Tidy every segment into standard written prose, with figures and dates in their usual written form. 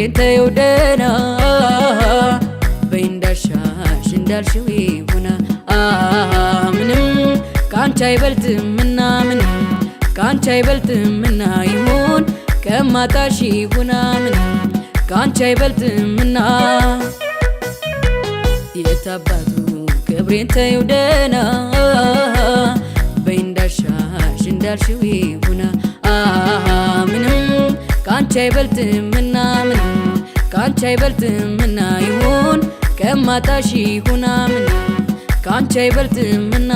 ክብሬን ተይው ደህና በይ እንዳሻሽ እንዳልሽው ይሁና ምንም ካንቺ አይበልጥምና ምንም ካንቺ አይበልጥምና ይሁን ከማጣሽ ይሁና ምንም ካንቺ አይበልጥምና የታባቱ ክብሬን ተይው ደህና በይ እንዳሻሽ እንዳልሽው ይሁና ምንም ካንቺ አይበልጥምና ምንም ካንቺ አይበልጥምና ይሁን ከማጣሽ ይሁና ምንም ካንቺ አይበልጥምና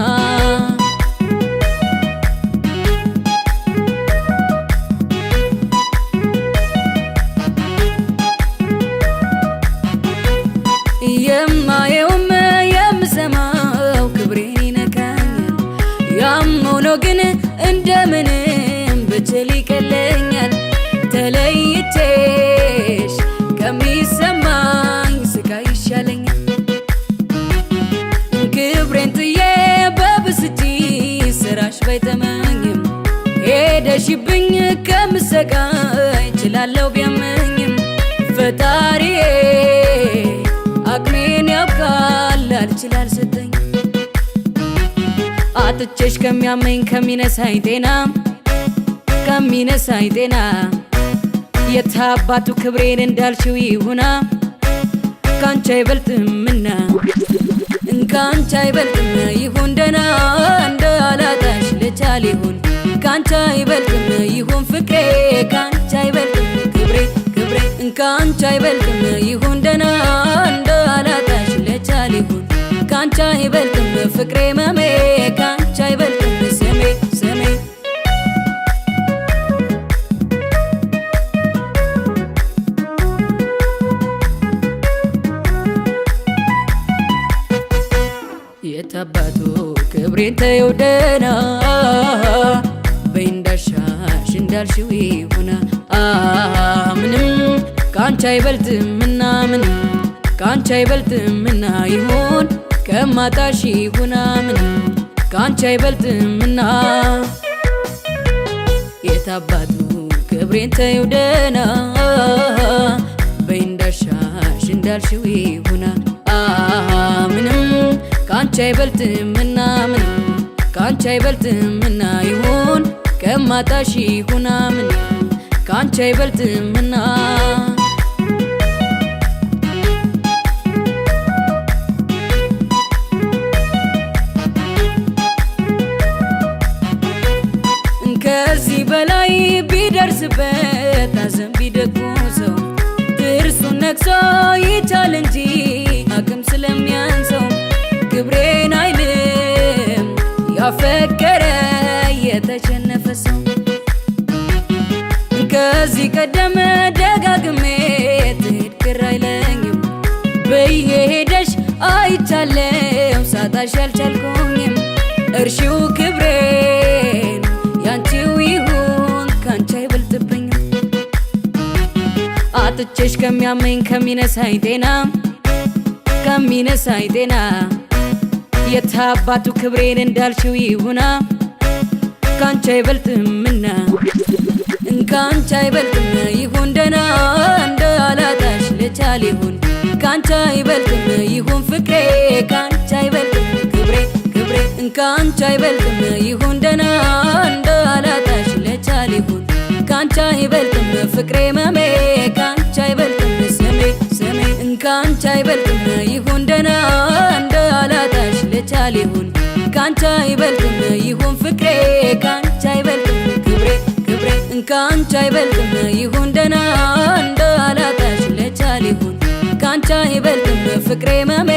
የማየውም የምሰማው ክብሬን ይነካኛል ያም ሆኖ ግን እንደምንም ብችል ይቀለኛል ተለይቼሽ ከሚሰማኝ ስቃይ ይሻለኛል ክብሬን ጥዬ በብስጭት ስራሽ ባይተመኝም ሄደሽብኝ ከምሰቃይ እችላለሁ ቢያመኝም ፈጣሪዬ አቅሜን ያብቃል አልችላል ሰጠኝ አጥቼሽ ከሚያመኝ ከሚነሳኝ ጤና የታባቱ ክብሬን እንዳልሽው ይሁና ካንቺ አይበልጥምና ካንቺ አይበልጥም ይሁን ደህና እንዳላጣሽ ልቻል ይሁን ካንቺ አይበልጥም ይሁን ፍቅሬ ካንቺ አይበልጥም ክብሬ ካንቺ አይበልጥም ይሁን ደህና እንዳላጣሽ ልቻል ይሁን ካንቺ አይበልጥም ፍቅሬ መሜ ካንቺ አይበልጥም ስሜ የታባቱ ክብሬን ተይው ደህና በይ እንዳሻሽ እንዳልሽው ይሁና ምንም ካንቺ አይበልጥምና ምንም ካንቺ አይበልጥምና ይሁን ከማጣሽ ይሁና ምንም ካንቺ አይበልጥምና የታባቱ ክብሬን ተይው ደህና በይ እንዳሻሽ እንዳልሽው ይሁና ምንም ካንቺ አይበልጥምና ምንም ካንቺ አይበልጥምና ይሁን ከማጣሽ ይሁና ምንም ካንቺ አይበልጥምና ከዚህ በላይ ቢደርስበት ሐዘን ቢደቁሰው ጥርሱን ነክሶ ይቻል እንጂ አቅም ስለሚያንሰው ክብሬን አይልም ያፈቀረ የተሸነፈ ሰው ከዚህ ቀደም ደጋግሜ ትሄድ ቅር አይለኝም በየሄደሽ አይቻለው ሳጣሽ አልቻልኩኝም እርሺው ክብሬን ያንቺው ይሁን ካንቺ አይበልጥብኝም አጥቼሽ ከሚያመኝ ከሚነሳኝ ጤና የታባቱ ክብሬን እንዳልሽው ይሁና ካንቺ አይበልጥምና ካንቺ አይበልጥም ይሁን ደህና እንዳላጣሽ ልቻል ይሁን ካንቺ አይበልጥም ይሁን ፍቅሬ ካንቺ አይበልጥም ክብሬ ካንቺ አይበልጥም ይሁን ደህና እንዳላጣሽ ልቻል ይሁን ካንቺ አይበልጥም ፍቅሬ መሜ ካንቺ አይበልጥም ስሜ ካንቺ አይበልጥም ይሁን ደህና እንዳላጣሽ ልቻል ይሁን ካንቺ አይበልጥም ይሁን ፍቅሬ ካንቺ አይበልጥም ክብሬ ካንቺ አይበልጥም ይሁን ደህና እንዳላጣሽ ልቻል ይሁን ካንቺ አይበልጥም ፍቅሬ መሜ